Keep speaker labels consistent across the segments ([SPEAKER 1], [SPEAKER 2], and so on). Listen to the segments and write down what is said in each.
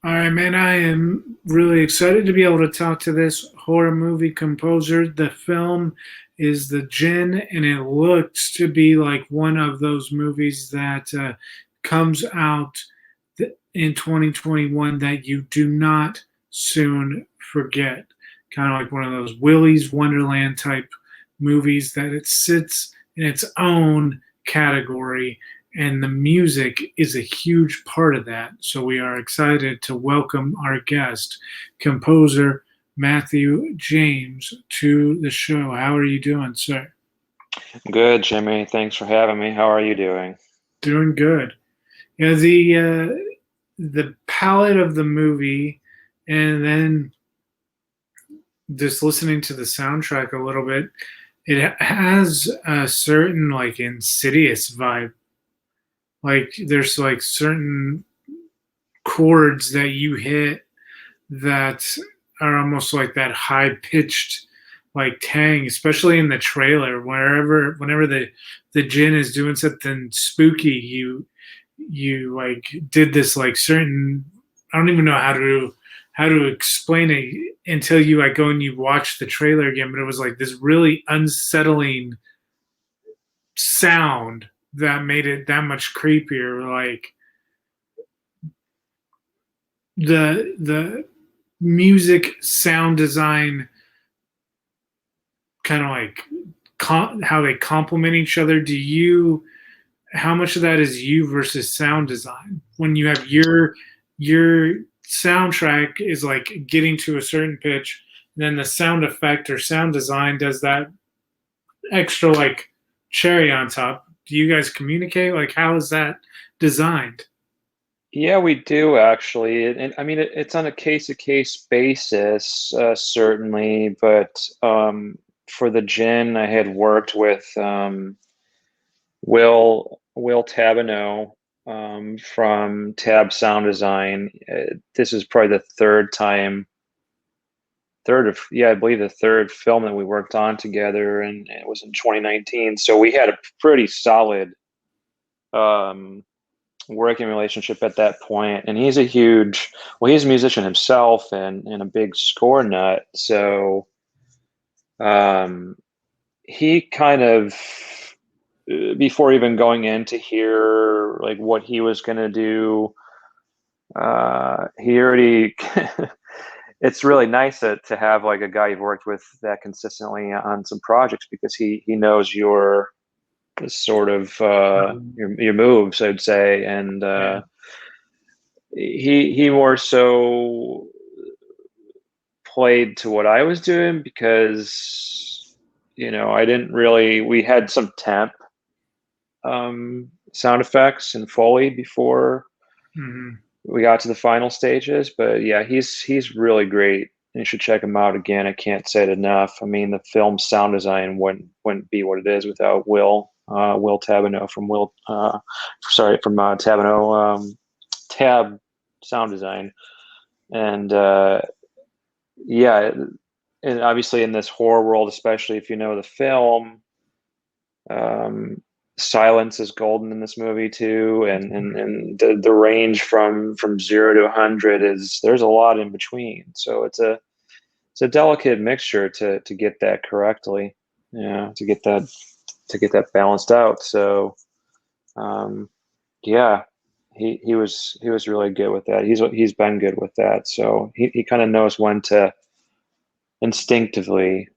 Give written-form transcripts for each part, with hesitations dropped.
[SPEAKER 1] All right, man, I am really excited to be able to talk to this horror movie composer. The film is The Djinn, and it looks to be like one of those movies that comes out in 2021 that you do not soon forget. Kind of like one of those Willy's Wonderland type movies that it sits in its own category, and the music is a huge part of that. So we are excited to welcome our guest, composer Mathew James, to the show. How are you doing, sir?
[SPEAKER 2] Good, Jimmy. Thanks for having me. How are you doing?
[SPEAKER 1] Doing good. Yeah, the palette of the movie, and then just listening to the soundtrack a little bit, it has a certain like insidious vibe. Like there's like certain chords that you hit that are almost like that high pitched like tang, especially in the trailer. Whenever the Djinn is doing something spooky, you like did this like certain, I don't even know how to explain it until you like go and you watch the trailer again, but it was like this really unsettling sound that made it that much creepier. Like the music sound design kind of like how they complement each other. Do you, how much of that is you versus sound design when you have your soundtrack is like getting to a certain pitch, then the sound effect or sound design does that extra like cherry on top? Do you guys communicate? Like, how is that designed?
[SPEAKER 2] Yeah, we do actually. And I mean, it's on a case-to-case basis, certainly. But for the gin, I had worked with Will Tabano from Tab Sound Design. This is probably the I believe the third film that we worked on together, and it was in 2019. So we had a pretty solid um, working relationship at that point. And he's a musician himself and a big score nut. So um, he kind of, before even going in to hear like what he was going to do, he already it's really nice to have like a guy you've worked with that consistently on some projects because he knows your sort of your moves, I'd say, and
[SPEAKER 1] Yeah.
[SPEAKER 2] he more so played to what I was doing because I didn't really we had some temp sound effects and Foley before
[SPEAKER 1] Mm-hmm.
[SPEAKER 2] we got to the final stages. But yeah, he's really great. You should check him out again. I can't say it enough. I mean, the film's sound design wouldn't be what it is without Will Tabano from Tabano Tab Sound Design, and yeah, and obviously in this horror world, especially if you know the film, um, silence is golden in this movie too, and the range from 0 to 100 is there's a lot in between. So it's a delicate mixture to get that correctly, to get that balanced out. So um, yeah, he was really good with that. He's been good with that. So he kind of knows when to instinctively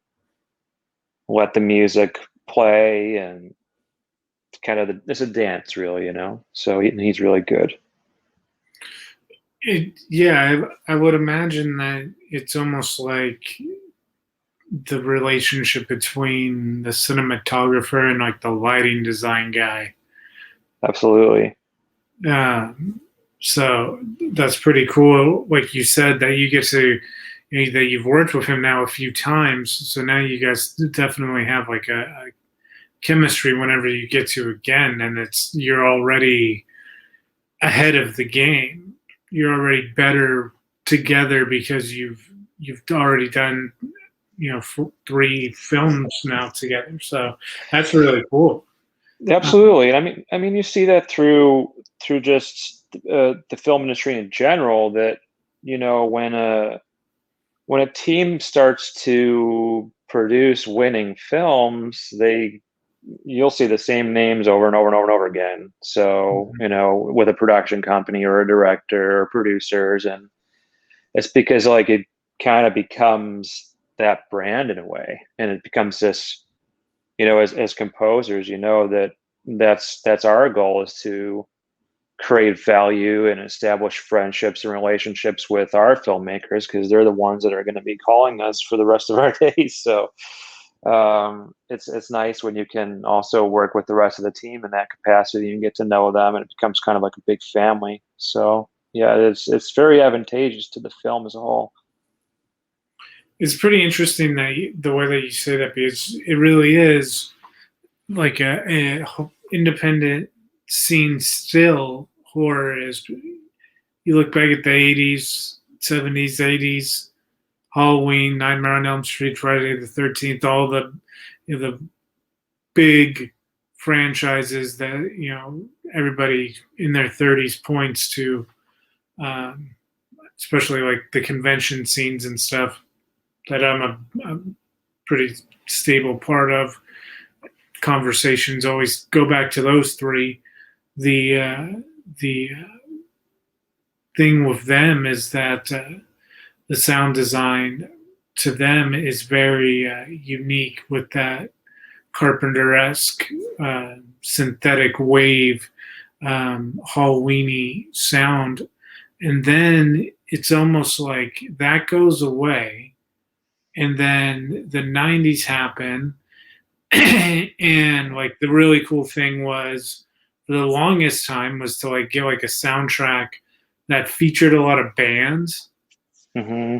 [SPEAKER 2] let the music play and kind of it's a dance really. So he's really good.
[SPEAKER 1] Yeah, I would imagine that it's almost like the relationship between the cinematographer and like the lighting design guy.
[SPEAKER 2] Absolutely.
[SPEAKER 1] So that's pretty cool. Like you said, that you get to, that you've worked with him now a few times. So now you guys definitely have like a chemistry whenever you get to again, and you're already ahead of the game. You're already better together because you've already done three films now together. So that's really cool.
[SPEAKER 2] Absolutely. And I mean, you see that through just the film industry in general, that when a team starts to produce winning films, you'll see the same names over and over and over and over again. So,
[SPEAKER 1] Mhm.
[SPEAKER 2] with a production company or a director or producers, and it's because like it kind of becomes that brand in a way, and it becomes this, as composers, that's our goal, is to create value and establish friendships and relationships with our filmmakers, because they're the ones that are going to be calling us for the rest of our days. So it's nice when you can also work with the rest of the team in that capacity and get to know them, and it becomes kind of like a big family. So yeah, it's very advantageous to the film as a whole.
[SPEAKER 1] It's pretty interesting that the way that you say that, because it really is like a independent scene still. Horror is, you look back at the 80s, 70s, 80s, Halloween, Nightmare on Elm Street, Friday the 13th, all the big franchises that everybody in their 30s points to, um, especially like the convention scenes and stuff that I'm a pretty stable part of. Conversations always go back to those three. The thing with them is that the sound design to them is very unique, with that Carpenter-esque synthetic wave, Halloweeny sound, and then it's almost like that goes away, and then the '90s happen, and like the really cool thing was, for the longest time, was to like get like a soundtrack that featured a lot of bands,
[SPEAKER 2] Hmm.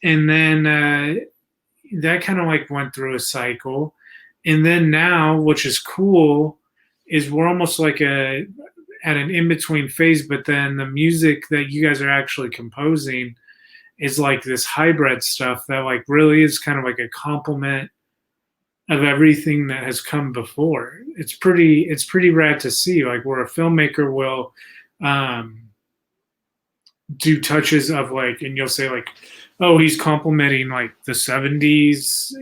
[SPEAKER 1] and then that kind of like went through a cycle, and then now, which is cool, is we're almost like a at an in between phase. But then the music that you guys are actually composing is like this hybrid stuff that like really is kind of like a complement of everything that has come before. It's pretty rad to see, like where a filmmaker will um, do touches of like, and you'll say like, oh, he's complimenting like the '70s,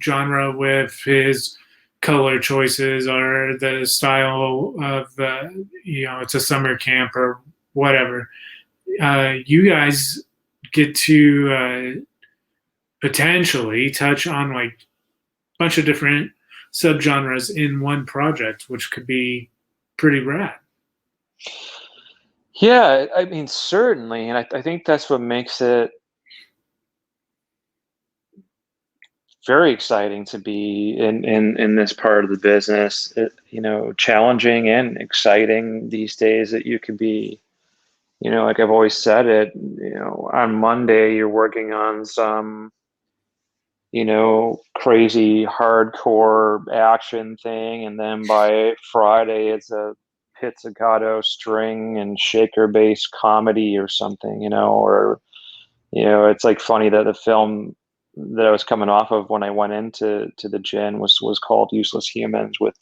[SPEAKER 1] genre with his color choices or the style of the, it's a summer camp or whatever. You guys get to potentially touch on like a bunch of different subgenres in one project, which could be pretty rad.
[SPEAKER 2] Yeah, I mean, certainly, and I think that's what makes it very exciting to be in this part of the business. Challenging and exciting these days, that you could be, like I've always said it, on Monday you're working on some, crazy hardcore action thing, and then by Friday it's a pizzicato string and shaker based comedy or something, or it's like funny that the film that I was coming off of when I went into the Djinn was called Useless Humans, with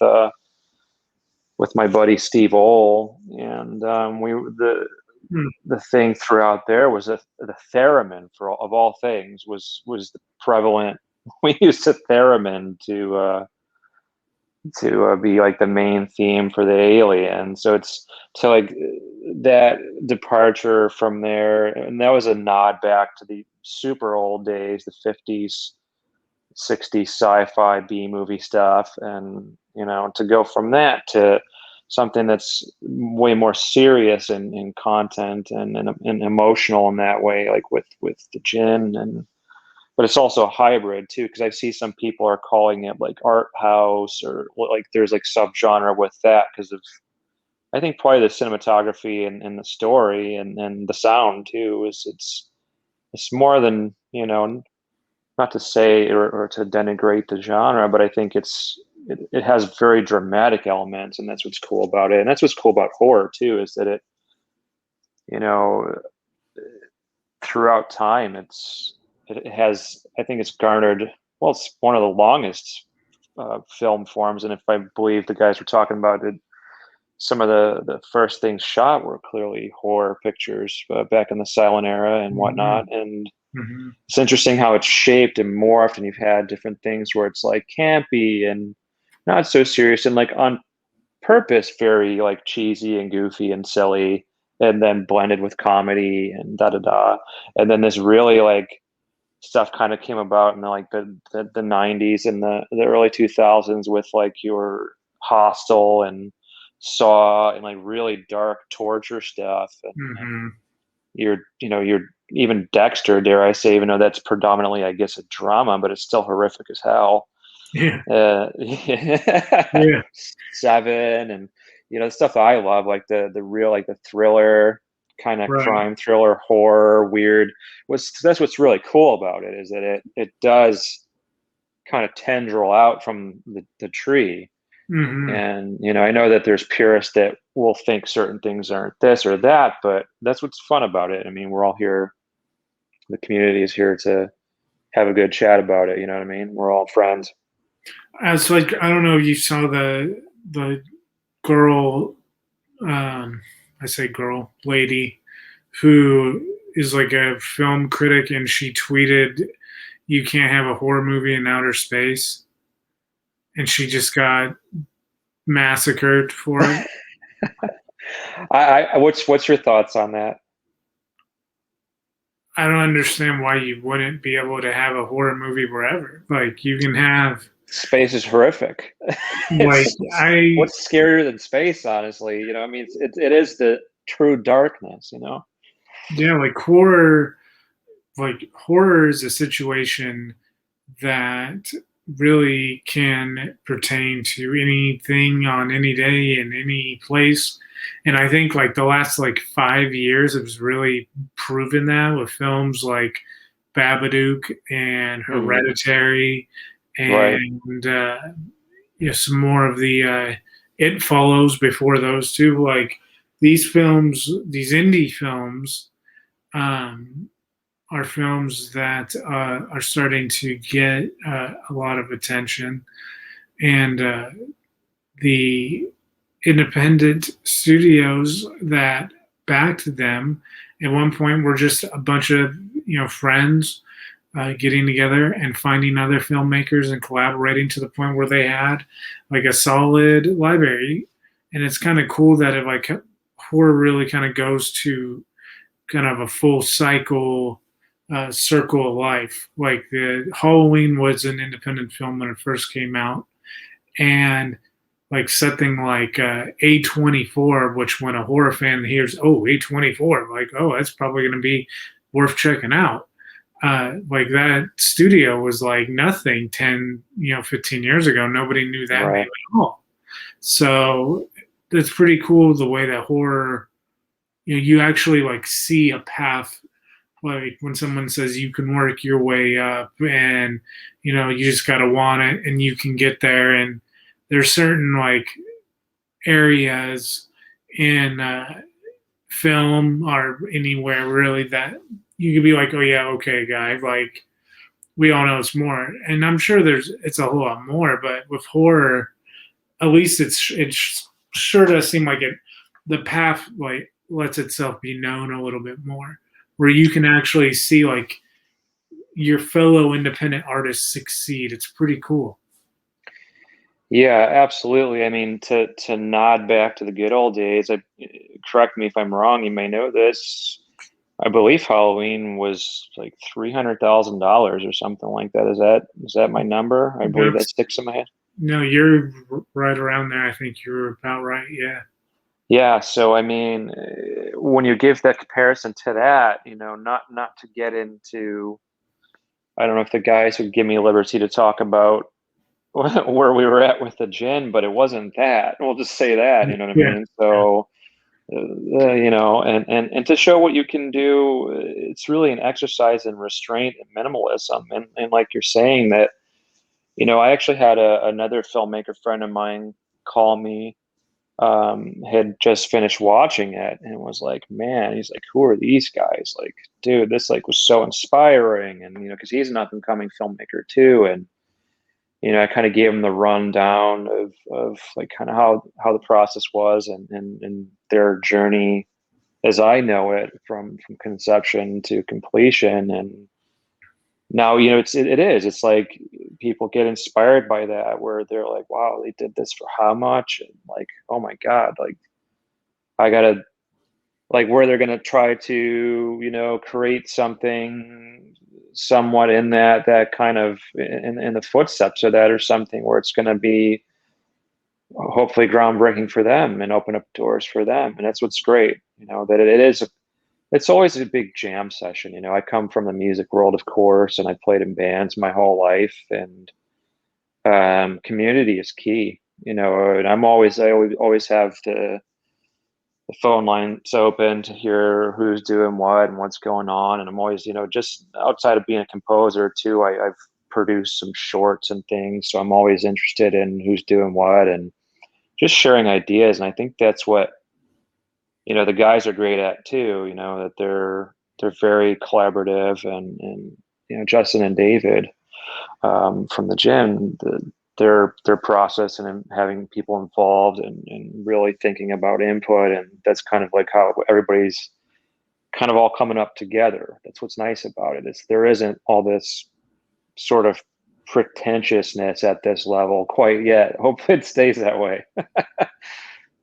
[SPEAKER 2] my buddy Steve Ole, and we
[SPEAKER 1] Hmm.
[SPEAKER 2] the thing throughout there was the theremin, of all things, was the prevalent. We used a theremin to be like the main theme for the alien. So it's to like that departure from there, and that was a nod back to the super old days, the 50s, 60s sci-fi B movie stuff, and to go from that to something that's way more serious in content and emotional in that way, like with the Djinn. And but it's also a hybrid too, because I see some people are calling it like art house, or like there's like subgenre with that, because of, I think, probably the cinematography and the story and the sound too. Is it's more than, not to say, or to denigrate the genre, but I think it has very dramatic elements, and that's what's cool about it. And that's what's cool about horror too, is that you know throughout time, it has, I think it's garnered, well, it's one of the longest film forms, and if I believe the guys were talking about it, some of the first things shot were clearly horror pictures back in the silent era and
[SPEAKER 1] Mhm.
[SPEAKER 2] whatnot. And
[SPEAKER 1] Mhm.
[SPEAKER 2] it's interesting how it's shaped and morphed, and you've had different things where it's like campy and not so serious and like on purpose very like cheesy and goofy and silly, and then blended with comedy and da da da. And then this really like stuff kind of came about in like the 90s and the early 2000s with like your Hostel and Saw and like really dark torture stuff, and
[SPEAKER 1] Mhm.
[SPEAKER 2] you're even Dexter, dare I say, even though that's predominantly, I guess, a drama, but it's still horrific as hell.
[SPEAKER 1] Yeah.
[SPEAKER 2] uh
[SPEAKER 1] Yeah.
[SPEAKER 2] Seven, and the stuff that I love, like the real like the thriller kind of
[SPEAKER 1] Right.
[SPEAKER 2] crime thriller horror weird. That's what's really cool about it, is that it does kind of tendril out from the tree.
[SPEAKER 1] Mhm.
[SPEAKER 2] And I know that there's purists that will think certain things aren't this or that, but that's what's fun about it. I mean, we're all here, the community is here to have a good chat about it, you know what I mean? We're all friends.
[SPEAKER 1] As like I don't know if you saw the girl, I say girl, lady, who is like a film critic, and she tweeted, "You can't have a horror movie in outer space," and she just got massacred for it.
[SPEAKER 2] What's your thoughts on that?
[SPEAKER 1] I don't understand why you wouldn't be able to have a horror movie wherever. Like you can have
[SPEAKER 2] Space is horrific.
[SPEAKER 1] like
[SPEAKER 2] it's
[SPEAKER 1] I
[SPEAKER 2] what's scarier than space, honestly? I mean, it is the true darkness,
[SPEAKER 1] yeah, like horror is a situation that really can pertain to anything on any day in any place. And I think like the last like 5 years has really proven that with films like Babadook and
[SPEAKER 2] Hmm.
[SPEAKER 1] Hereditary
[SPEAKER 2] Right.
[SPEAKER 1] and some more of the It Follows before those two. Like these films, these indie films, um, are films that are starting to get a lot of attention, and the independent studios that backed them at one point were just a bunch of friends getting together and finding other filmmakers and collaborating to the point where they had like a solid library. And it's kind of cool that it like horror really kind of goes to kind of a full cycle circle of life. Like the Halloween was an independent film when it first came out, and like something like A24, which when a horror fan hears, oh, A24, like, oh, that's probably going to be worth checking out. Like that studio was like nothing 10, 15 years ago. Nobody knew that name
[SPEAKER 2] Right.
[SPEAKER 1] at all. So it's pretty cool the way that horror, you actually like see a path, like when someone says you can work your way up, and you just got to want it and you can get there. And there's certain like areas in film or anywhere really that you could be like, oh yeah, okay, guy, like we all know it's more. And I'm sure it's a whole lot more, but with horror, at least it's sure does seem like the path like lets itself be known a little bit more, where you can actually see like your fellow independent artists succeed. It's pretty cool.
[SPEAKER 2] Yeah, absolutely. I mean, to nod back to the good old days, correct me if I'm wrong, you may know this. I believe Halloween was like $300,000 or something like that. Is that my number? I believe that
[SPEAKER 1] That's
[SPEAKER 2] sticks in my head.
[SPEAKER 1] No, you're right around there. I think you're about right. Yeah.
[SPEAKER 2] Yeah, so I mean, when you give that comparison to that, not to get into, I don't know if the guys would give me liberty to talk about where we were at with the gin, but it wasn't that. We'll just say that, you know what I
[SPEAKER 1] Yeah.
[SPEAKER 2] mean? So, and to show what you can do, it's really an exercise in restraint and minimalism. And like you're saying that, I actually had another filmmaker friend of mine call me, had just finished watching it and was like, man, he's like, who are these guys? Like, dude, this like was so inspiring. And, because he's an up and coming filmmaker too. And I kind of gave them the rundown of like kind of how the process was, and their journey as I know it from conception to completion. And now, it's like people get inspired by that, where they're like, wow, they did this for how much? And like, oh my God, like I gotta, like, where they're gonna try to, create something somewhat in that kind of in the footsteps of that, or something where it's gonna be hopefully groundbreaking for them and open up doors for them. And that's what's great, that it is it's always a big jam session. I come from the music world, of course, and I played in bands my whole life, and community is key. And I always have the phone lines open to hear who's doing what and what's going on. And I'm always, just outside of being a composer too, I've produced some shorts and things, so I'm always interested in who's doing what and just sharing ideas. And I think that's what the guys are great at too. That they're very collaborative, and Justin and David, from the Djinn, their process and having people involved, and really thinking about input, and that's kind of like how everybody's kind of all coming up together. That's what's nice about it, is there isn't all this sort of pretentiousness at this level quite yet. Hopefully it stays that way.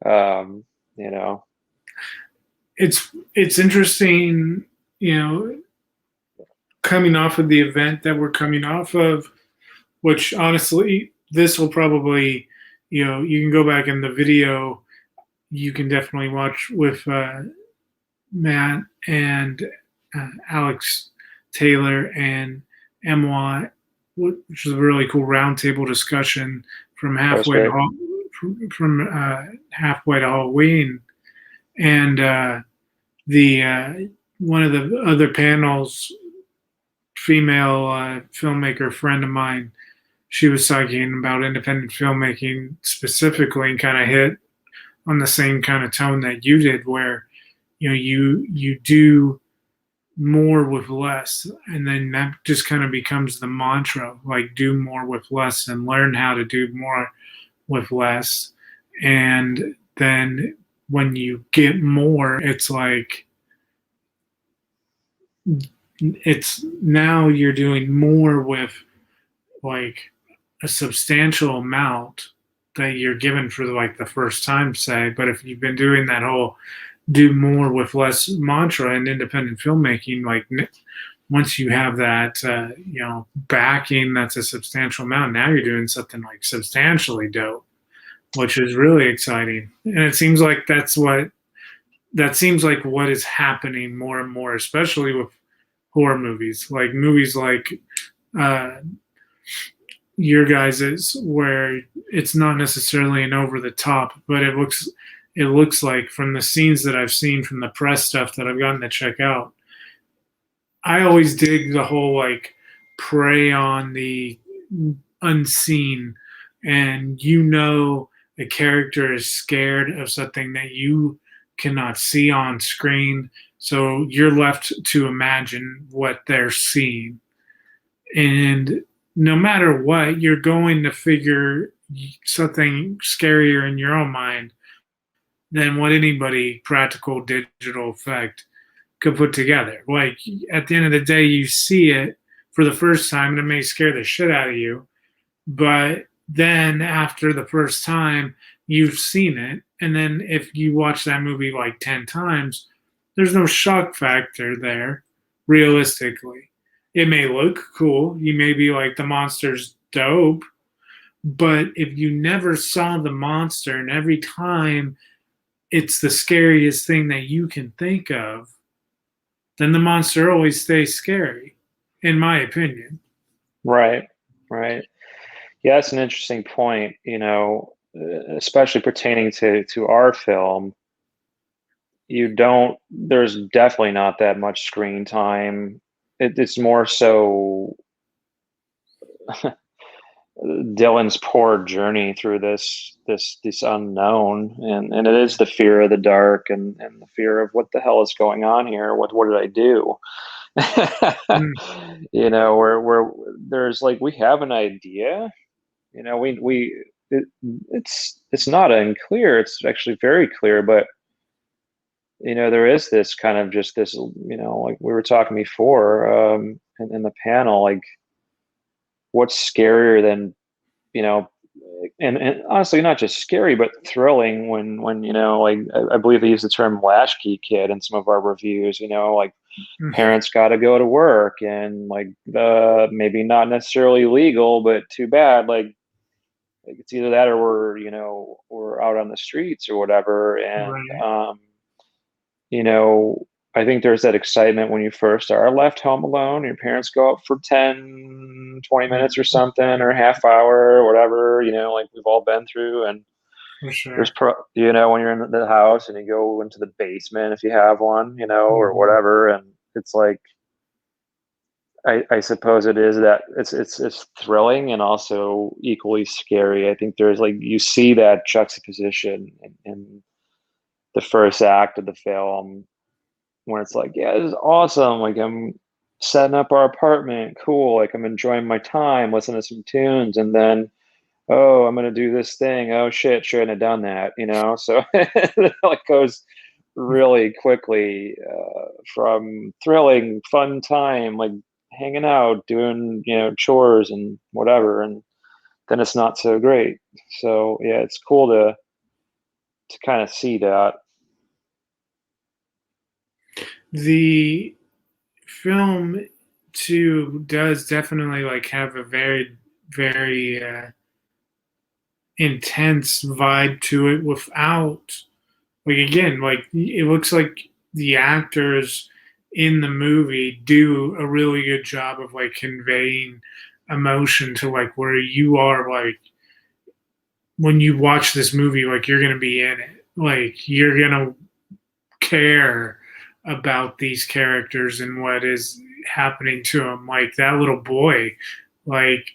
[SPEAKER 2] um, you know.
[SPEAKER 1] It's interesting, coming off of the event that we're coming off of, which honestly, this will probably, you can go back in the video, you can definitely watch with Matt and Alex Taylor and MY, which is a really cool roundtable discussion from halfway to from halfway to Halloween, and the one of the other panels, female filmmaker friend of mine, she was talking about independent filmmaking specifically, and kind of hit on the same kind of tone that you did, where you do more with less, and then that just kind of becomes the mantra, like do more with less and learn how to do more with less. And then when you get more, it's like it's now you're doing more with like a substantial amount that you're given for like the first time, say. But if you've been doing that whole do more with less mantra in independent filmmaking, like once you have that backing, that's a substantial amount, now you're doing something like substantially dope, which is really exciting. And it seems like that seems like what is happening more and more, especially with horror movies, like uh, your guys's, where it's not necessarily an over the top, but it looks like, from the scenes that I've seen from the press stuff that I've gotten to check out, I always dig the whole like prey on the unseen, and a character is scared of something that you cannot see on screen, so you're left to imagine what they're seeing. And no matter what, you're going to figure something scarier in your own mind than what anybody practical digital effect could put together. Like at the end of the day, you see it for the first time and it may scare the shit out of you. But then after the first time, you've seen it. And then if you watch that movie like 10 times, there's no shock factor there, realistically. It may look cool. You may be like, the monster's dope. But if you never saw the monster, and every time it's the scariest thing that you can think of, then the monster always stays scary, in my opinion.
[SPEAKER 2] Right, right. Yeah, that's an interesting point, especially pertaining to our film. There's definitely not that much screen time. It's more so Dylan's poor journey through this unknown, and it is the fear of the dark, and the fear of what the hell is going on here. What did I do?
[SPEAKER 1] Mm.
[SPEAKER 2] Where there's like, we have an idea, It's not unclear. It's actually very clear, but there is this kind of just this, like we were talking before, in the panel, like what's scarier than, you know, and honestly, not just scary, but thrilling when, like I believe they use the term latchkey kid in some of our reviews, like parents got to go to work and like maybe not necessarily legal, but too bad. Like it's either that or we're out on the streets or whatever. And,
[SPEAKER 1] Right.
[SPEAKER 2] you know, I think there's that excitement when you first are left home alone. Your parents go out for 10, 20 minutes or something, or a half hour or whatever, like we've all been through. And
[SPEAKER 1] For
[SPEAKER 2] there's,
[SPEAKER 1] sure.
[SPEAKER 2] when you're in the house and you go into the basement if you have one, or
[SPEAKER 1] Mhm.
[SPEAKER 2] whatever. And it's like, I suppose it is that it's thrilling and also equally scary. I think there's like you see that juxtaposition in the first act of the film when it's like, yeah, this is awesome. Like I'm setting up our apartment, cool. Like I'm enjoying my time, listening to some tunes, and then oh, I'm gonna do this thing. Oh shit, shouldn't have done that. So it like goes really quickly from thrilling, fun time, like hanging out, doing chores and whatever, and then it's not so great. So yeah, it's cool to kind of see that.
[SPEAKER 1] The film too does definitely like have a very, very intense vibe to it without, like, again, like it looks like the actors in the movie do a really good job of like conveying emotion to like where you are, like when you watch this movie, like you're gonna be in it, like you're gonna care about these characters and what is happening to them. Like that little boy, like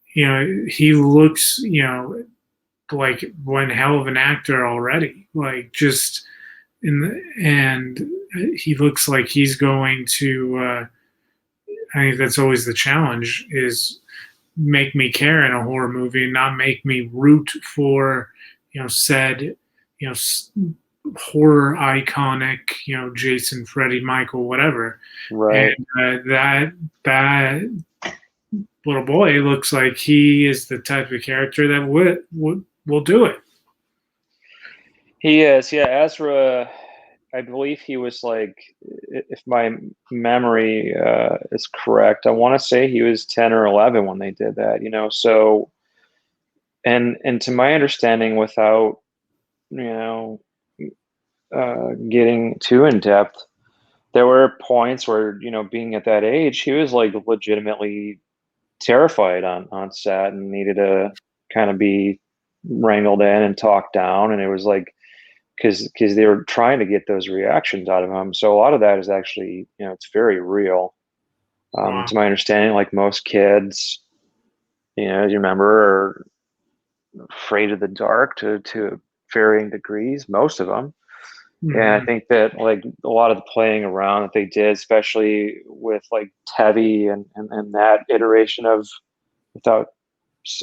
[SPEAKER 1] he looks like one hell of an actor already. Like just and he looks like he's going to. I think that's always the challenge: is make me care in a horror movie, and not make me root for said you know horror iconic Jason, Freddy, Michael, whatever.
[SPEAKER 2] Right.
[SPEAKER 1] And that little boy looks like he is the type of character that would will do it.
[SPEAKER 2] He is, yeah. Ezra, I believe he was like, if my memory is correct, I want to say he was 10 or 11 when they did that. So, and to my understanding, without you know getting too in depth, there were points where being at that age, he was like legitimately terrified on set and needed to kind of be wrangled in and talked down, and it was like because they were trying to get those reactions out of him. So a lot of that is actually it's very real.
[SPEAKER 1] Wow.
[SPEAKER 2] To my understanding, like most kids, as you remember, are afraid of the dark to varying degrees, most of them. And I
[SPEAKER 1] Mhm.
[SPEAKER 2] think that like a lot of the playing around that they did, especially with like Teddy and that iteration of without,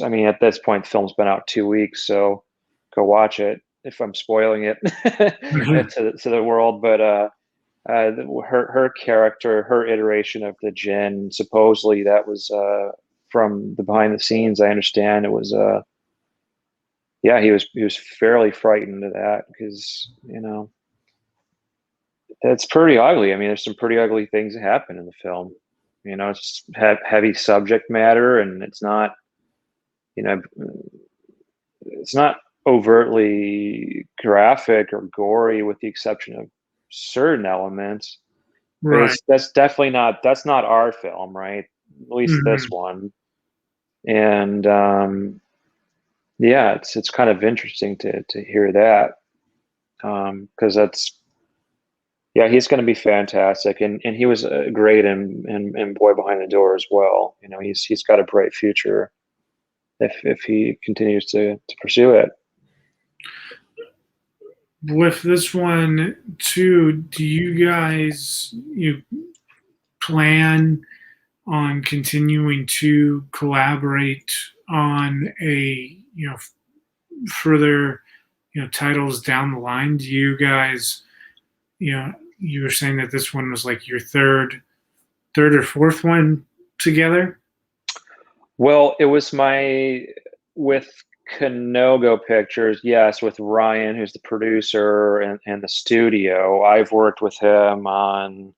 [SPEAKER 2] I mean, at this point, the film's been out 2 weeks, so go watch it if I'm spoiling it to the world. But her character, her iteration of the Djinn, supposedly that was from the behind the scenes. I understand it was yeah, he was fairly frightened of that because it's pretty ugly. I mean, there's some pretty ugly things that happen in the film. It's heavy subject matter, and you know it's not overtly graphic or gory, with the exception of certain elements. But
[SPEAKER 1] Right.
[SPEAKER 2] that's not our film, right? At least this
[SPEAKER 1] Mhm.
[SPEAKER 2] one. And yeah, it's kind of interesting to hear that because that's yeah, he's going to be fantastic, and he was great in Boy Behind the Door as well. He's got a bright future if he continues to pursue it.
[SPEAKER 1] With this one too, do you guys plan on continuing to collaborate on a, further, titles down the line? Do you guys, you were saying that this one was like your third or fourth one together?
[SPEAKER 2] Well, it was my with Kanogo Pictures, yes, with Ryan, who's the producer and the studio. I've worked with him on,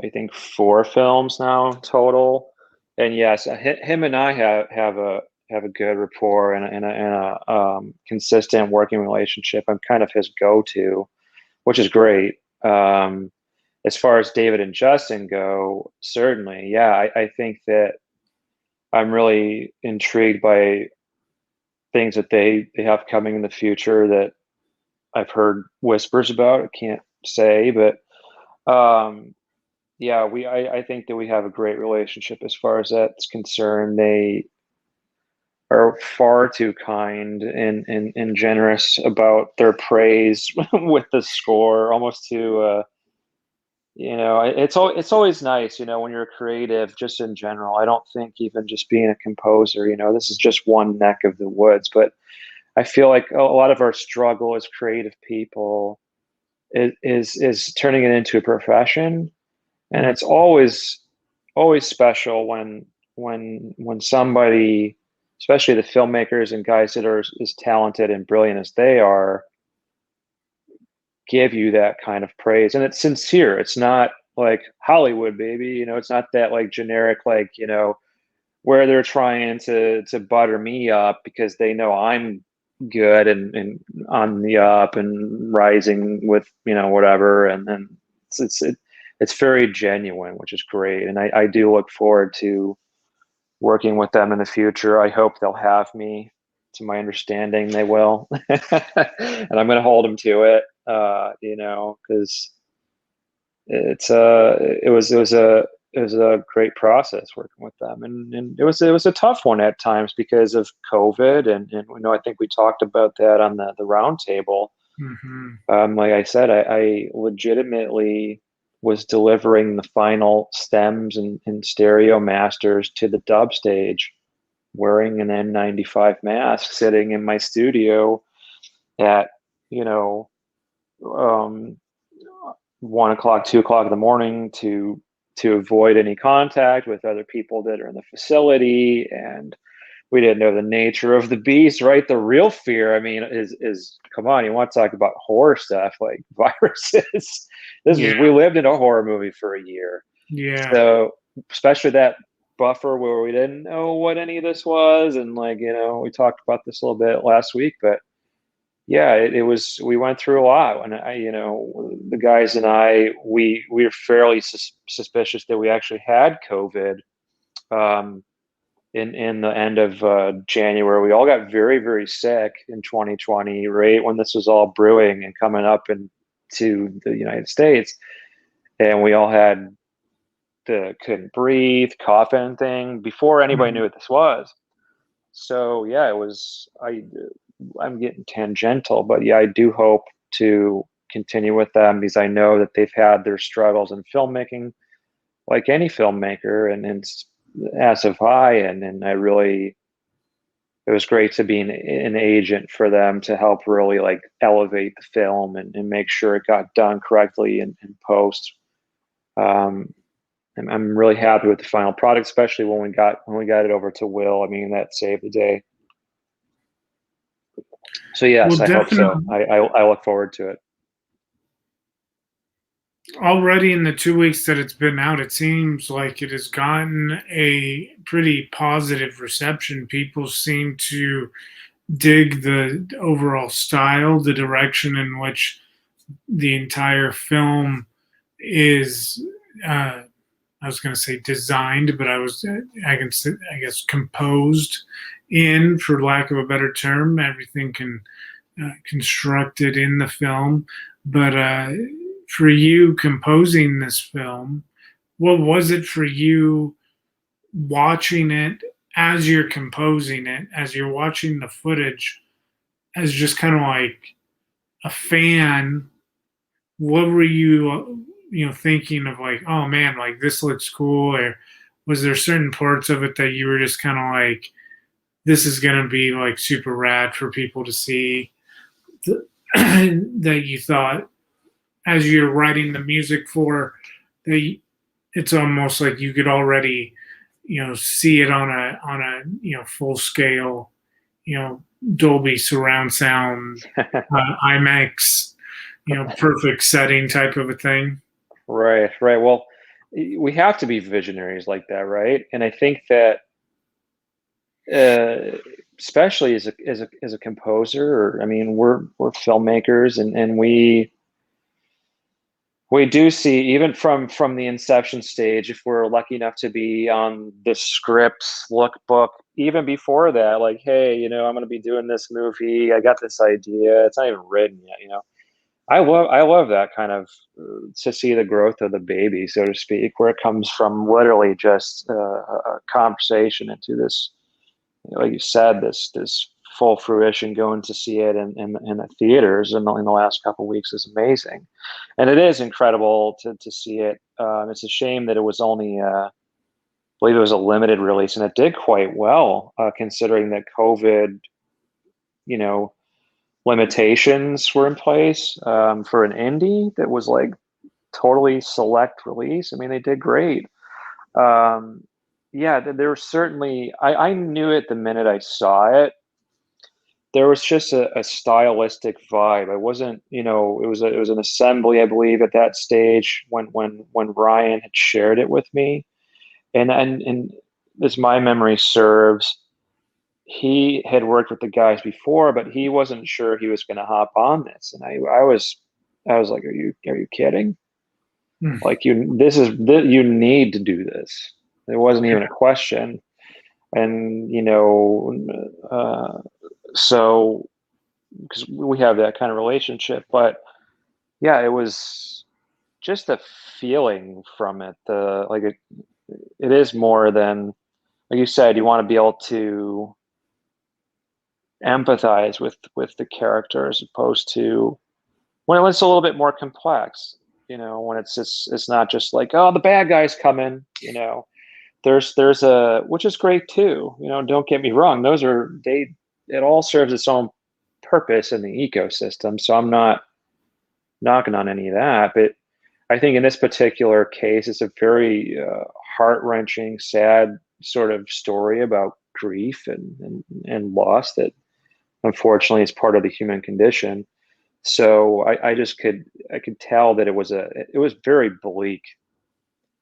[SPEAKER 2] I think, 4 films now total. And yes, him and I have a good rapport and a consistent working relationship. I'm kind of his go-to, which is great. As far as David and Justin go, certainly, yeah, I think that I'm really intrigued by things that they have coming in the future that I've heard whispers about. I can't say, but yeah, I think that we have a great relationship as far as that's concerned. They are far too kind and generous about their praise with the score, almost to it's always nice, when you're a creative, just in general. I don't think even just being a composer, this is just one neck of the woods, but I feel like a lot of our struggle as creative people is turning it into a profession, and it's always special when somebody, especially the filmmakers and guys that are as talented and brilliant as they are, give you that kind of praise, and it's sincere. It's not like Hollywood, baby. It's not that like generic, like, where they're trying to butter me up because they know I'm good and on the up and rising with, whatever. And then it's very genuine, which is great. And I do look forward to working with them in the future. I hope they'll have me. To my understanding, they will. And I'm going to hold them to it, because it was a great process working with them, and it was a tough one at times because of COVID, and I think we talked about that on the round table. Like I said, I legitimately was delivering the final stems and stereo masters to the dub stage, wearing an N95 mask, sitting in my studio at, um, 1 o'clock, 2 o'clock in the morning to avoid any contact with other people that are in the facility. And we didn't know the nature of the beast, right? The real fear, I mean, is come on, you want to talk about horror stuff like viruses. We lived in a horror movie for a year.
[SPEAKER 1] Yeah.
[SPEAKER 2] So especially that buffer where we didn't know what any of this was, and like, we talked about this a little bit last week, but yeah, it was, we went through a lot. And the guys and we were fairly suspicious that we actually had COVID. In the end of January, we all got very, very sick in 2020, right when this was all brewing and coming up into the United States, and we all had the couldn't breathe, coughing thing before anybody knew what this was. So yeah, I'm getting tangential, but yeah, I do hope to continue with them because I know that they've had their struggles in filmmaking, like any filmmaker, and as have I, and I really, it was great to be an agent for them to help really like elevate the film and make sure it got done correctly in post. I'm really happy with the final product, especially when we got it over to Will. I mean, that saved the day. So yes,
[SPEAKER 1] Well,
[SPEAKER 2] I hope so.
[SPEAKER 1] definitely.
[SPEAKER 2] I look forward to it.
[SPEAKER 1] Already in the 2 weeks that it's been out, it seems like it has gotten a pretty positive reception. People seem to dig the overall style, the direction in which the entire film is. I was going to say designed, but I guess composed in, for lack of a better term. Everything constructed in the film, but for you composing this film, what was it for you watching it as you're composing it, as you're watching the footage, as just kind of like a fan? What were you, thinking of, like, oh man, like this looks cool? Or was there certain parts of it that you were just kind of like, this is going to be like super rad for people to see, that you thought as you're writing the music for, that it's almost like you could already, see it on a full scale, Dolby surround sound, IMAX, perfect setting type of a thing.
[SPEAKER 2] Right, right. Well, we have to be visionaries like that, right? And I think that, uh, especially as a composer, or I mean, we're filmmakers, and we do see, even from the inception stage, if we're lucky enough to be on the scripts lookbook, even before that, like, hey, I'm going to be doing this movie. I got this idea. It's not even written yet. I love that kind of, to see the growth of the baby, so to speak, where it comes from literally just a conversation into this, like you said, this full fruition. Going to see it in the theaters in the last couple of weeks is amazing, and it is incredible to see it. It's a shame that it was only, I believe it was a limited release, and it did quite well, considering that COVID, you know, limitations were in place, for an indie that was like totally select release. I mean, they did great. Um, yeah, there was certainly, I knew it the minute I saw it. There was just a stylistic vibe. I wasn't, it was an assembly, I believe, at that stage when Ryan had shared it with me, and as my memory serves, he had worked with the guys before, but he wasn't sure he was going to hop on this, and I was like, are you kidding?
[SPEAKER 1] Hmm.
[SPEAKER 2] Like, you need to do this. There wasn't even a question, and so, because we have that kind of relationship. But yeah, it was just a feeling from it. It is more than, like you said, you want to be able to empathize with the character, as opposed to when it's a little bit more complex. When it's not just like, oh, the bad guy's coming. There's a, which is great too. Don't get me wrong. It all serves its own purpose in the ecosystem. So I'm not knocking on any of that, but I think in this particular case, it's a very, heart wrenching, sad sort of story about grief and loss that unfortunately is part of the human condition. So I could tell that it was very bleak.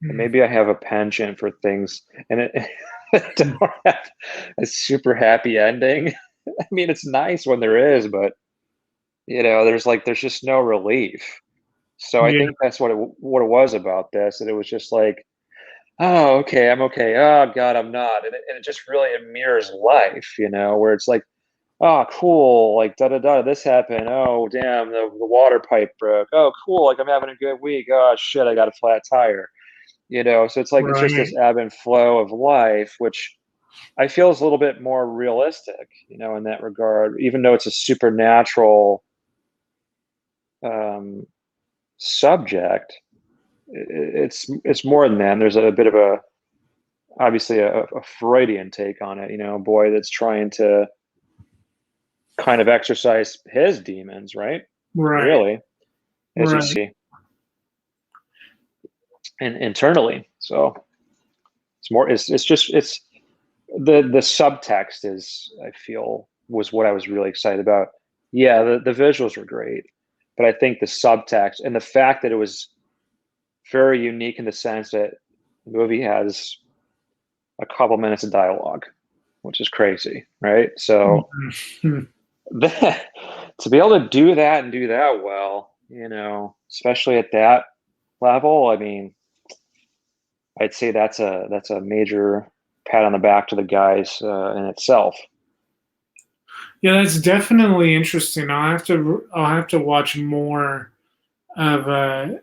[SPEAKER 2] And
[SPEAKER 1] Hmm.
[SPEAKER 2] maybe I have a penchant for things, and it don't have a super happy ending. I mean, it's nice when there is, but there's just no relief. So I
[SPEAKER 1] Yeah,
[SPEAKER 2] think that's what it was about this, and it was just like, oh, okay, I'm okay. Oh God, I'm not, and it just really, it mirrors life, where it's like, oh, cool, like da da da, this happened. Oh, damn, the water pipe broke. Oh, cool, like I'm having a good week. Oh shit, I got a flat tire. So it's like, it's just this
[SPEAKER 1] right.
[SPEAKER 2] ebb and flow of life, which I feel is a little bit more realistic, in that regard, even though it's a supernatural, um, subject. It's more than that. There's a bit of a, obviously, a Freudian take on it. A boy that's trying to kind of exercise his demons, right?
[SPEAKER 1] Right.
[SPEAKER 2] Really, as you
[SPEAKER 1] Right.
[SPEAKER 2] see, and internally. So it's more. It's just it's the subtext is, I feel, was what I was really excited about. Yeah, the visuals were great, but I think the subtext and the fact that it was very unique in the sense that the movie has a couple minutes of dialogue, which is crazy, right? So
[SPEAKER 1] Mhm.
[SPEAKER 2] that, to be able to do that and do that well, especially at that level, I mean, I'd say that's a major pat on the back to the guys, in itself.
[SPEAKER 1] Yeah, that's definitely interesting. I'll have to watch more of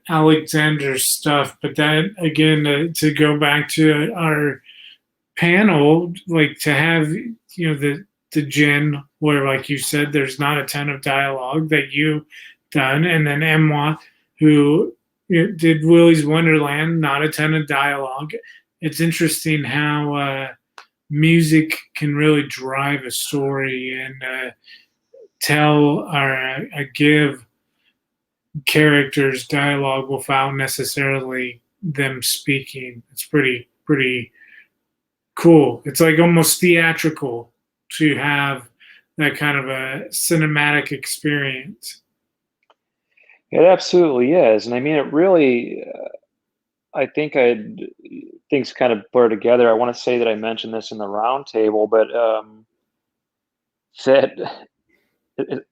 [SPEAKER 1] Alexander's stuff. But that again, to go back to our panel, like to have the Djinn, where like you said, there's not a ton of dialogue that you done, and then Emma, who did Willy's Wonderland, not a ton of dialogue. It's interesting how music can really drive a story and tell or give characters dialogue without necessarily them speaking. It's pretty cool. It's like almost theatrical to have that kind of a cinematic experience.
[SPEAKER 2] It absolutely is, and I mean, it really. I think things kind of blur together. I want to say that I mentioned this in the roundtable, but that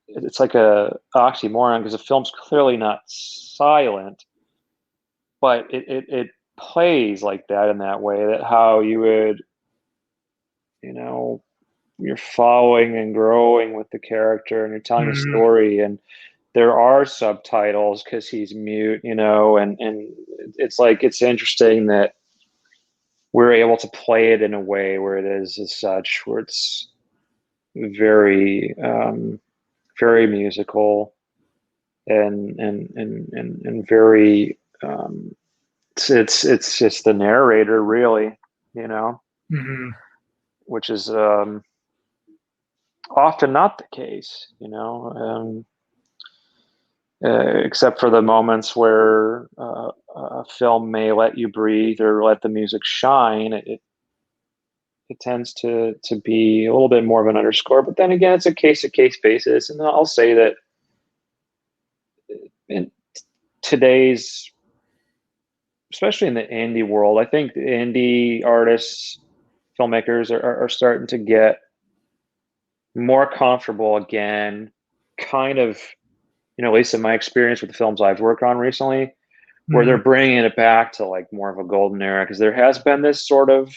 [SPEAKER 2] it's like a oxymoron because the film's clearly not silent, but it plays like that in that way. That how you would, you know, you're following and growing with the character, and you're telling a
[SPEAKER 1] Mhm.
[SPEAKER 2] story, and there are subtitles because he's mute, and it's like it's interesting that we're able to play it in a way where it is as such, where it's very, very musical and very, it's just the narrator really, you know,
[SPEAKER 1] Mhm.
[SPEAKER 2] which is often not the case, except for the moments where a film may let you breathe or let the music shine. It tends to be a little bit more of an underscore. But then again, it's a case to case basis, and I'll say that in today's, especially in the indie world, I think the indie artists, filmmakers are starting to get more comfortable again, kind of, at least in my experience with the films I've worked on recently, where they're
[SPEAKER 1] Mhm.
[SPEAKER 2] bringing it back to like more of a golden era because there has been this sort of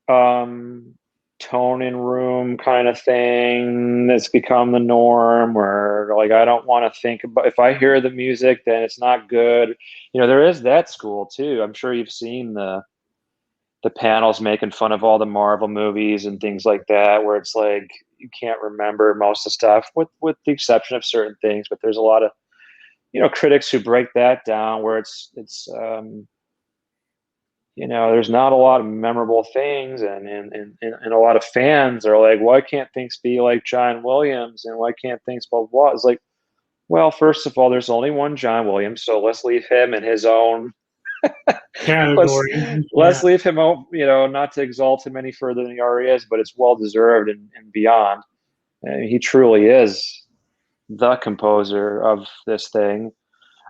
[SPEAKER 2] um tone in room kind of thing that's become the norm where like I don't want to think about if I hear the music then it's not good. There is that school too. I'm sure you've seen the panels making fun of all the Marvel movies and things like that where it's like you can't remember most of the stuff with the exception of certain things, but there's a lot of critics who break that down where there's not a lot of memorable things, and a lot of fans are like, why can't things be like John Williams, and why can't things blah blah blah? It's like, well, first of all, there's only one John Williams, so let's leave him in his own. let's
[SPEAKER 1] Category. Yeah.
[SPEAKER 2] let's leave him out, not to exalt him any further than he already is, but it's well deserved and beyond. And he truly is the composer of this thing.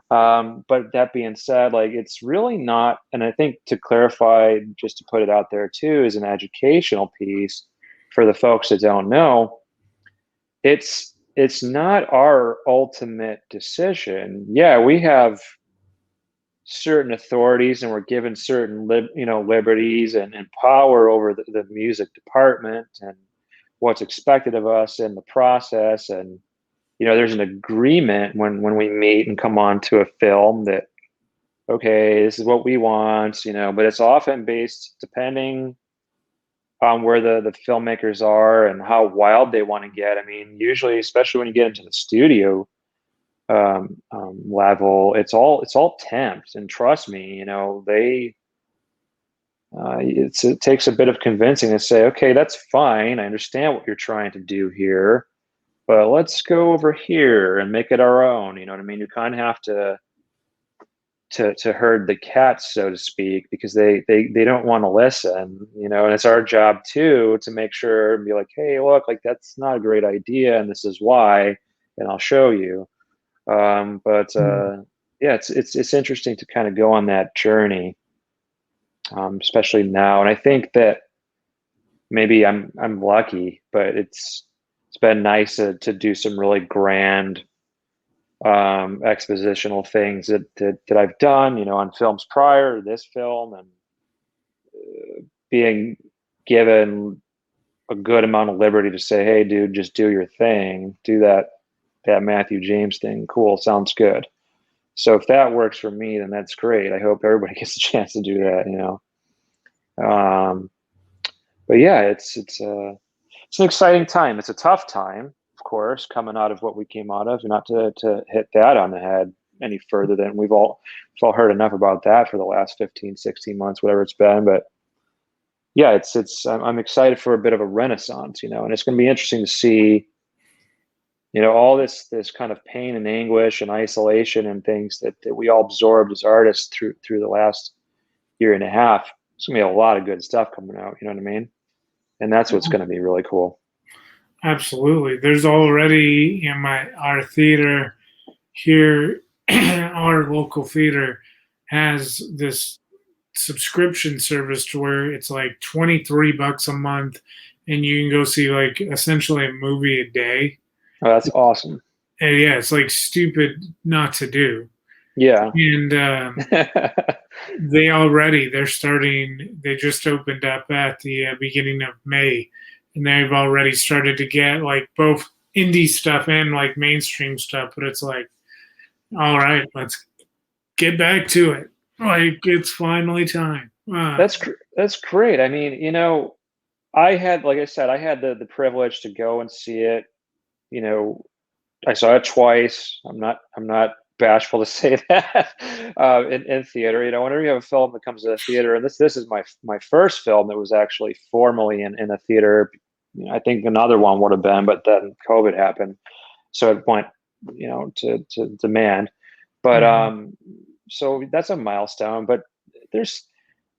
[SPEAKER 2] But that being said, like it's really not, and I think to clarify, just to put it out there too, is an educational piece for the folks that don't know. It's not our ultimate decision. Yeah, we have certain authorities and we're given certain liberties and power over the music department and what's expected of us in the process. And there's an agreement when we meet and come on to a film that okay, this is what we want, but it's often based depending on where the filmmakers are and how wild they want to get. I mean, usually, especially when you get into the studio level, it's all temped, and trust me, it takes a bit of convincing to say, okay, that's fine. I understand what you're trying to do here, but let's go over here and make it our own. You know what I mean? You kind of have to herd the cats, so to speak, because they don't want to listen, and it's our job too to make sure and be like, hey, look, like that's not a great idea, and this is why, and I'll show you. But
[SPEAKER 1] Mhm.
[SPEAKER 2] yeah, it's interesting to kind of go on that journey, especially now, and I think that maybe I'm lucky, but it's been nice to do some really grand expositional things that I've done, on films prior to this film, and being given a good amount of liberty to say, "Hey, dude, just do your thing, do that Mathew James thing. Cool, sounds good." So if that works for me, then that's great. I hope everybody gets a chance to do that. Um, but yeah, it's an exciting time. It's a tough time, of course, coming out of what we came out of. Not to hit that on the head any further than we've all heard enough about that for the last 15, 16 months, whatever it's been. But yeah, I'm excited for a bit of a renaissance, and it's going to be interesting to see, all this kind of pain and anguish and isolation and things that we all absorbed as artists through the last year and a half. It's gonna be a lot of good stuff coming out. You know what I mean? And that's what's going to be really cool.
[SPEAKER 1] Absolutely. There's already in our theater here, our local theater has this subscription service to where it's like $23 a month and you can go see like essentially a movie a day.
[SPEAKER 2] Oh, that's awesome.
[SPEAKER 1] And yeah, it's like stupid not to do.
[SPEAKER 2] Yeah.
[SPEAKER 1] And they just opened up at the beginning of May, and they've already started to get like both indie stuff and like mainstream stuff. But it's like, all right, let's get back to it. Like it's finally time.
[SPEAKER 2] That's great. I mean, like I said, I had the privilege to go and see it. I saw it twice. I'm not bashful to say that in theater. Whenever you have a film that comes to the theater, and this is my first film that was actually formally in a theater. I think another one would have been, but then COVID happened, so it went, to demand. But so that's a milestone. But there's,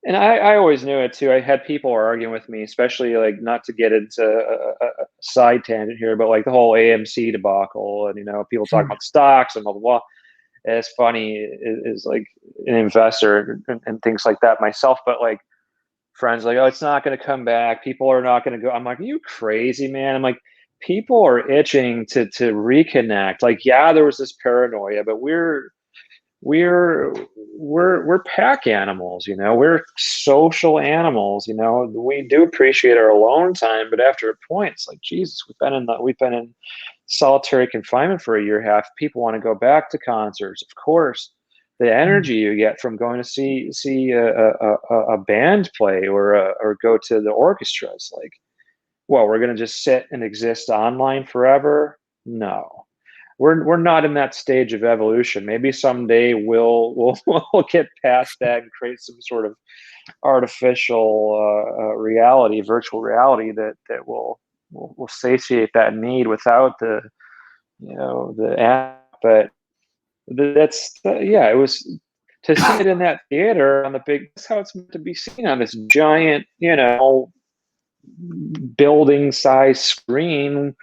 [SPEAKER 2] and I always knew it too. I had people arguing with me, especially like, not to get into a side tangent here, but like the whole AMC debacle, and people talking about stocks and blah blah blah. And it's funny is like an investor and things like that myself, but like friends like, oh, it's not going to come back. People are not going to go. I'm like, are you crazy, man? I'm like, people are itching to reconnect. Like, yeah, there was this paranoia, but we're pack animals, we're social animals, we do appreciate our alone time, but after a point it's like, Jesus, we've been in solitary confinement for a year and a half. People want to go back to concerts, of course. The energy you get from going to see a band play or go to the orchestra is like, well, we're going to just sit and exist online forever. No, we're not in that stage of evolution. Maybe someday we'll we'll get past that and create some sort of artificial reality, virtual reality that will satiate that need without the app. But yeah, it was to see it in that theater on the big. That's how it's meant to be seen, on this giant, building size screen,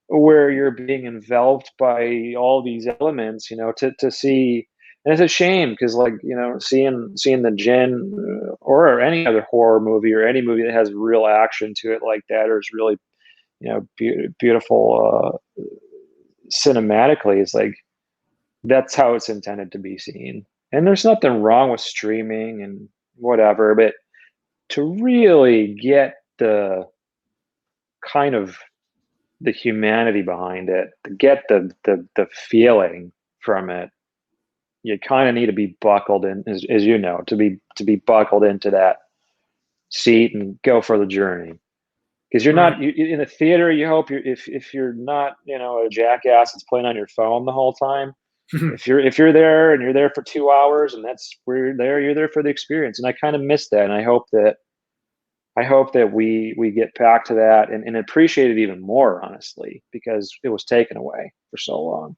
[SPEAKER 2] where you're being enveloped by all these elements, to see. And it's a shame because, like, seeing the Djinn or any other horror movie or any movie that has real action to it like that, or is really, beautiful cinematically, is like, that's how it's intended to be seen. And there's nothing wrong with streaming and whatever, but to really get the kind of the humanity behind it, to get the feeling from it, you kind of need to be buckled in, as to be buckled into that seat and go for the journey. Because you're not in a theater. You hope if you're not a jackass that's playing on your phone the whole time. if you're there and you're there for 2 hours and that's where you're there for the experience. And I kind of miss that, and I hope that we get back to that and appreciate it even more, honestly, because it was taken away for so long.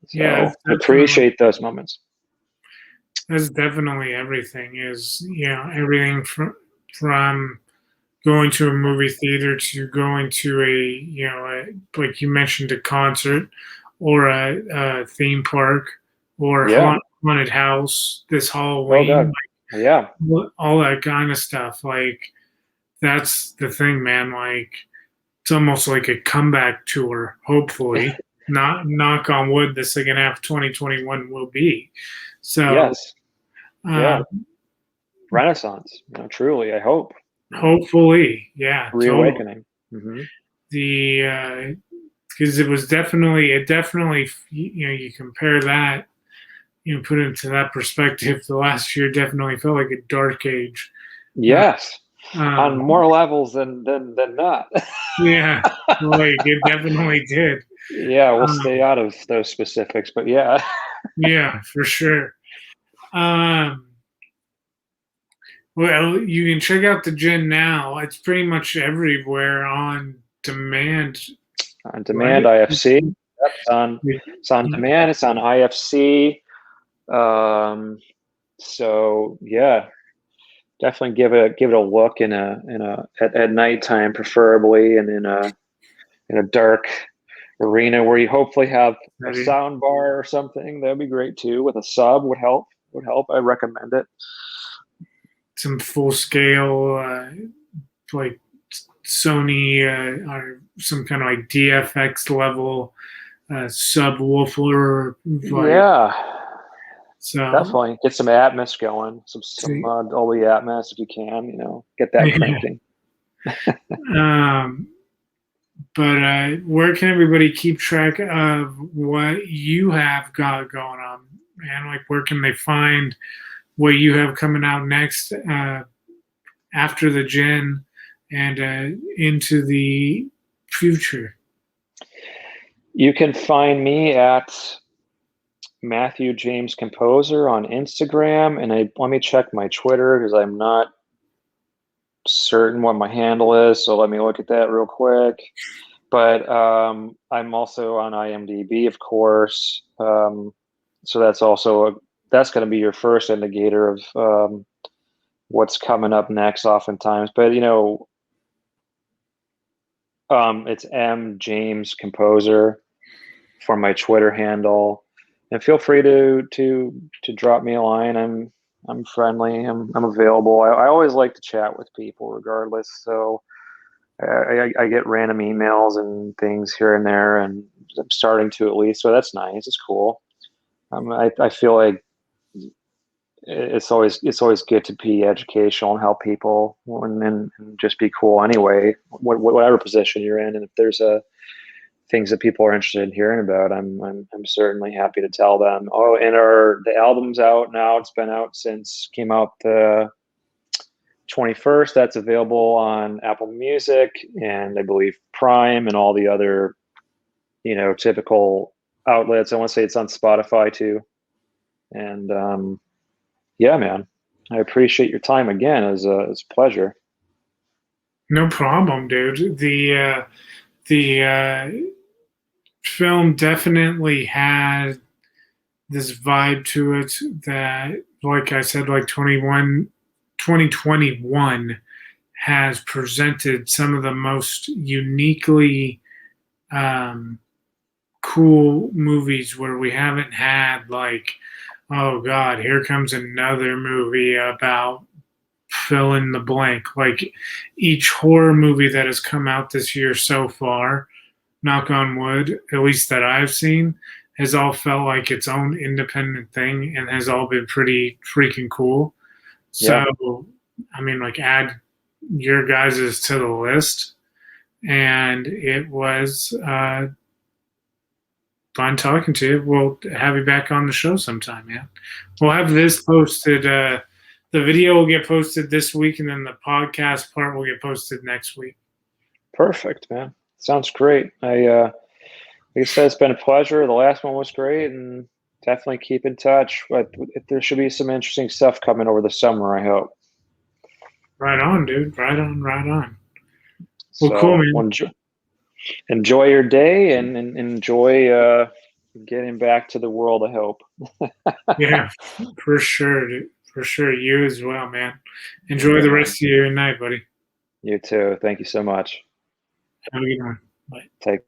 [SPEAKER 2] So
[SPEAKER 1] Yeah,
[SPEAKER 2] appreciate those moments.
[SPEAKER 1] That's definitely everything. Is everything from going to a movie theater to going to like you mentioned, a concert or a theme park or haunted house this Halloween.
[SPEAKER 2] Yeah,
[SPEAKER 1] all that kind of stuff. Like, that's the thing, man. Like, it's almost like a comeback tour, hopefully. Not knock on wood, the second half of 2021 will be. So
[SPEAKER 2] yes. Yeah. Renaissance, truly, I hope.
[SPEAKER 1] Hopefully, yeah.
[SPEAKER 2] Reawakening.
[SPEAKER 1] Totally. The because it definitely you compare that, put it into that perspective. The last year definitely felt like a dark age.
[SPEAKER 2] Yes. On more levels than not.
[SPEAKER 1] Yeah, like it definitely did.
[SPEAKER 2] Yeah, we'll stay out of those specifics, but yeah.
[SPEAKER 1] Yeah, for sure. Well, you can check out the Djinn now. It's pretty much everywhere on demand.
[SPEAKER 2] On
[SPEAKER 1] Right?
[SPEAKER 2] demand, IFC. Yep, it's on demand. It's on IFC. So yeah, definitely give it a look at nighttime, preferably, and in a dark arena where you hopefully have a sound bar or something. That'd be great too. With a sub would help. I recommend it.
[SPEAKER 1] Some full scale, like Sony or some kind of like DFX level subwoofer.
[SPEAKER 2] Yeah,
[SPEAKER 1] so
[SPEAKER 2] definitely get some Atmos going, some Dolby Atmos if you can. Get that cranking.
[SPEAKER 1] But where can everybody keep track of what you have got going on, man? Like, where can they find what you have coming out next after the Djinn and into the future?
[SPEAKER 2] You can find me at Mathew James Composer on Instagram, and let me check my Twitter because I'm not certain what my handle is. So let me look at that real quick. But I'm also on IMDb, of course. So that's going to be your first indicator of what's coming up next, oftentimes. But it's M James Composer for my Twitter handle, and feel free to drop me a line. I'm friendly. I'm available. I always like to chat with people, regardless. So I get random emails and things here and there, and I'm starting to, at least. So that's nice. It's cool. I feel like it's always good to be educational and help people, and just be cool anyway, whatever position you're in. And if there's things that people are interested in hearing about, I'm certainly happy to tell them. Oh, and the album's out now. It's been out since came out the 21st. That's available on Apple Music and I believe Prime and all the other typical outlets. I want to say it's on Spotify too. And yeah, man, I appreciate your time again. It's a pleasure.
[SPEAKER 1] No problem, dude. The film definitely had this vibe to it that, like I said, like 2021 has presented some of the most uniquely cool movies where we haven't had like, oh God, here comes another movie about fill in the blank. Like each horror movie that has come out this year so far, knock on wood, at least that I've seen, has all felt like its own independent thing and has all been pretty freaking cool. So, yeah. I mean, like, add your guys's to the list. And it was fun talking to you. We'll have you back on the show sometime, man. We'll have this posted. The video will get posted this week, and then the podcast part will get posted next week.
[SPEAKER 2] Perfect, man. Sounds great. Like I said, it's been a pleasure. The last one was great, and definitely keep in touch. But there should be some interesting stuff coming over the summer, I hope.
[SPEAKER 1] Right on, dude. Right on, right on.
[SPEAKER 2] Well,
[SPEAKER 1] cool, man.
[SPEAKER 2] Enjoy your day and enjoy getting back to the world, I hope.
[SPEAKER 1] Yeah, for sure, dude. For sure. You as well, man. Enjoy the rest of your night, buddy.
[SPEAKER 2] You too. Thank you so much.
[SPEAKER 1] Have a good one. Bye.
[SPEAKER 2] Take